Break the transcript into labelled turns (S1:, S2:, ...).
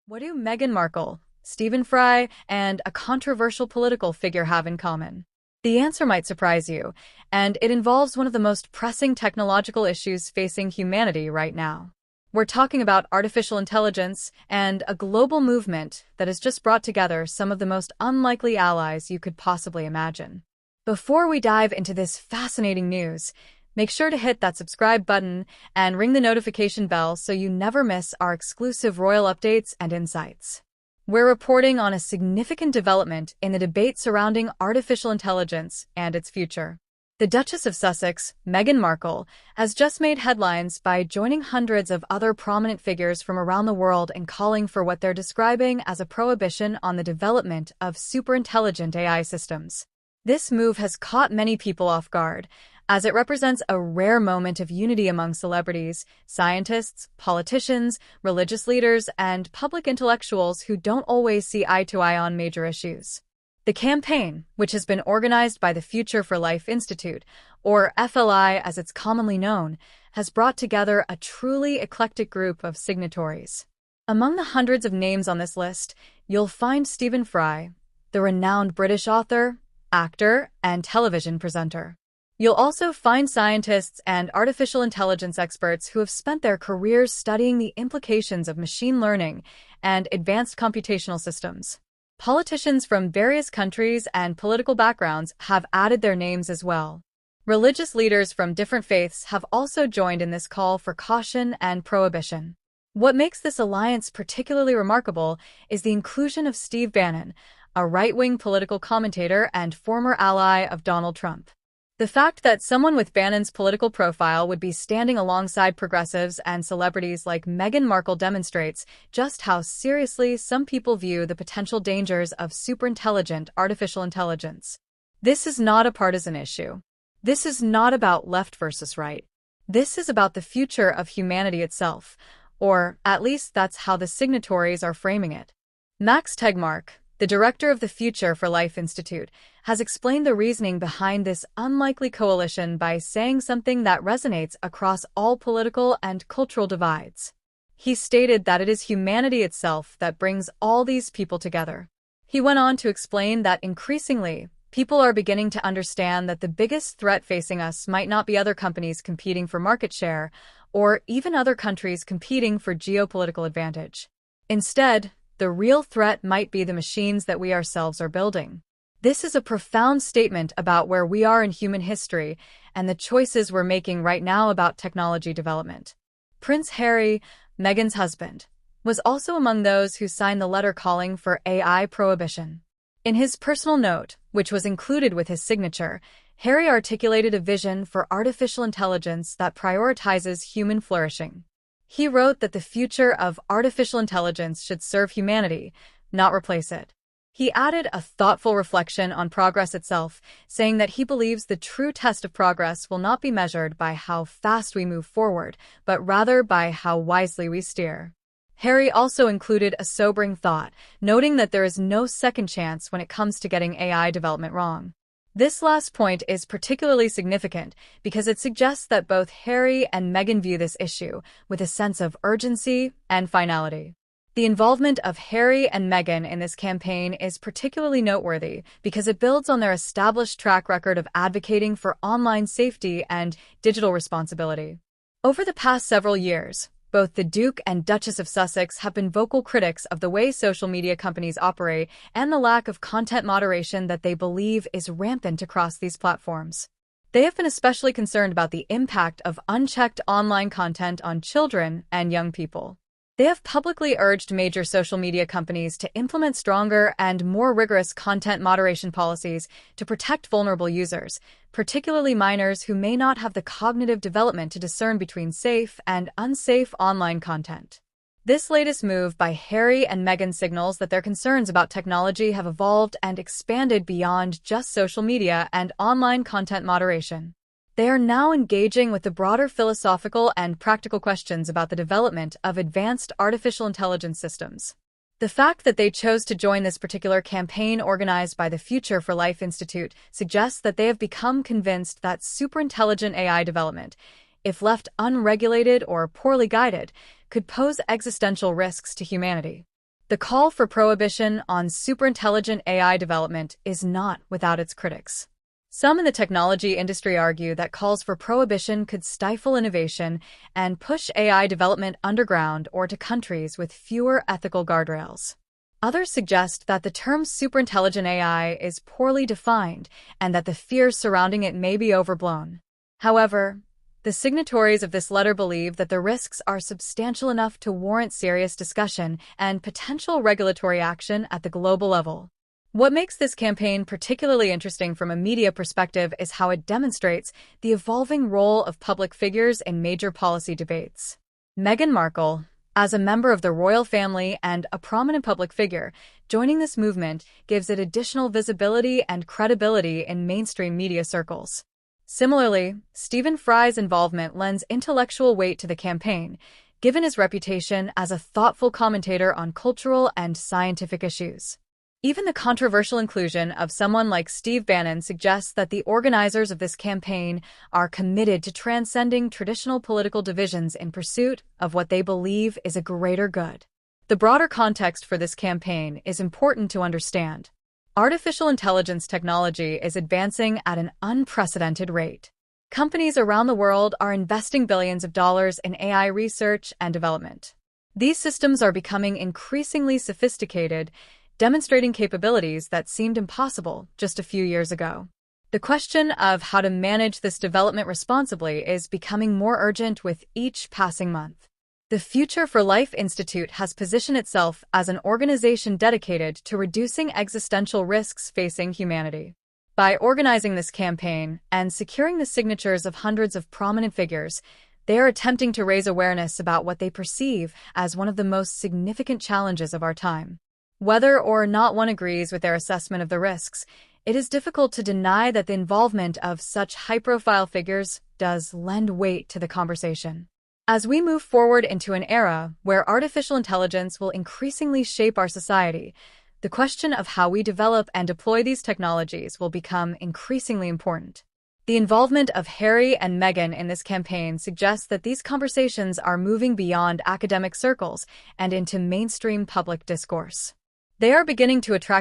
S1: What do Meghan Markle, Stephen Fry, and a controversial political figure have in common? The answer might surprise you, and it involves one of the most pressing technological issues facing humanity right now. We're talking about artificial intelligence and a global movement that has just brought together some of the most unlikely allies you could possibly imagine. Before we dive into this fascinating news, make sure to hit that subscribe button and ring the notification bell so you never miss our exclusive royal updates and insights. We're reporting on a significant development in the debate surrounding artificial intelligence and its future. The Duchess of Sussex, Meghan Markle, has just made headlines by joining hundreds of other prominent figures from around the world in calling for what they're describing as a prohibition on the development of superintelligent AI systems. This move has caught many people off guard, as it represents a rare moment of unity among celebrities, scientists, politicians, religious leaders, and public intellectuals who don't always see eye to eye on major issues. The campaign, which has been organized by the Future for Life Institute, or FLI as it's commonly known, has brought together a truly eclectic group of signatories. Among the hundreds of names on this list, you'll find Stephen Fry, the renowned British author, actor, and television presenter. You'll also find scientists and artificial intelligence experts who have spent their careers studying the implications of machine learning and advanced computational systems. Politicians from various countries and political backgrounds have added their names as well. Religious leaders from different faiths have also joined in this call for caution and prohibition. What makes this alliance particularly remarkable is the inclusion of Steve Bannon, a right-wing political commentator and former ally of Donald Trump. The fact that someone with Bannon's political profile would be standing alongside progressives and celebrities like Meghan Markle demonstrates just how seriously some people view the potential dangers of superintelligent artificial intelligence. This is not a partisan issue. This is not about left versus right. This is about the future of humanity itself, or at least that's how the signatories are framing it. Max Tegmark, the director of the Future for Life Institute, has explained the reasoning behind this unlikely coalition by saying something that resonates across all political and cultural divides. He stated that it is humanity itself that brings all these people together. He went on to explain that increasingly, people are beginning to understand that the biggest threat facing us might not be other companies competing for market share, or even other countries competing for geopolitical advantage. Instead, the real threat might be the machines that we ourselves are building. This is a profound statement about where we are in human history and the choices we're making right now about technology development. Prince Harry, Meghan's husband, was also among those who signed the letter calling for AI prohibition. In his personal note, which was included with his signature, Harry articulated a vision for artificial intelligence that prioritizes human flourishing. He wrote that the future of artificial intelligence should serve humanity, not replace it. He added a thoughtful reflection on progress itself, saying that he believes the true test of progress will not be measured by how fast we move forward, but rather by how wisely we steer. Harry also included a sobering thought, noting that there is no second chance when it comes to getting AI development wrong. This last point is particularly significant because it suggests that both Harry and Meghan view this issue with a sense of urgency and finality. The involvement of Harry and Meghan in this campaign is particularly noteworthy because it builds on their established track record of advocating for online safety and digital responsibility. Over the past several years, both the Duke and Duchess of Sussex have been vocal critics of the way social media companies operate and the lack of content moderation that they believe is rampant across these platforms. They have been especially concerned about the impact of unchecked online content on children and young people. They have publicly urged major social media companies to implement stronger and more rigorous content moderation policies to protect vulnerable users, particularly minors who may not have the cognitive development to discern between safe and unsafe online content. This latest move by Harry and Meghan signals that their concerns about technology have evolved and expanded beyond just social media and online content moderation. They are now engaging with the broader philosophical and practical questions about the development of advanced artificial intelligence systems. The fact that they chose to join this particular campaign organized by the Future for Life Institute suggests that they have become convinced that superintelligent AI development, if left unregulated or poorly guided, could pose existential risks to humanity. The call for prohibition on superintelligent AI development is not without its critics. Some in the technology industry argue that calls for prohibition could stifle innovation and push AI development underground or to countries with fewer ethical guardrails. Others suggest that the term superintelligent AI is poorly defined and that the fears surrounding it may be overblown. However, the signatories of this letter believe that the risks are substantial enough to warrant serious discussion and potential regulatory action at the global level. What makes this campaign particularly interesting from a media perspective is how it demonstrates the evolving role of public figures in major policy debates. Meghan Markle, as a member of the royal family and a prominent public figure, joining this movement gives it additional visibility and credibility in mainstream media circles. Similarly, Stephen Fry's involvement lends intellectual weight to the campaign, given his reputation as a thoughtful commentator on cultural and scientific issues. Even the controversial inclusion of someone like Steve Bannon suggests that the organizers of this campaign are committed to transcending traditional political divisions in pursuit of what they believe is a greater good. The broader context for this campaign is important to understand. Artificial intelligence technology is advancing at an unprecedented rate. Companies around the world are investing billions of dollars in AI research and development. These systems are becoming increasingly sophisticated, demonstrating capabilities that seemed impossible just a few years ago. The question of how to manage this development responsibly is becoming more urgent with each passing month. The Future for Life Institute has positioned itself as an organization dedicated to reducing existential risks facing humanity. By organizing this campaign and securing the signatures of hundreds of prominent figures, they are attempting to raise awareness about what they perceive as one of the most significant challenges of our time. Whether or not one agrees with their assessment of the risks, it is difficult to deny that the involvement of such high-profile figures does lend weight to the conversation. As we move forward into an era where artificial intelligence will increasingly shape our society, the question of how we develop and deploy these technologies will become increasingly important. The involvement of Harry and Meghan in this campaign suggests that these conversations are moving beyond academic circles and into mainstream public discourse. They are beginning to attract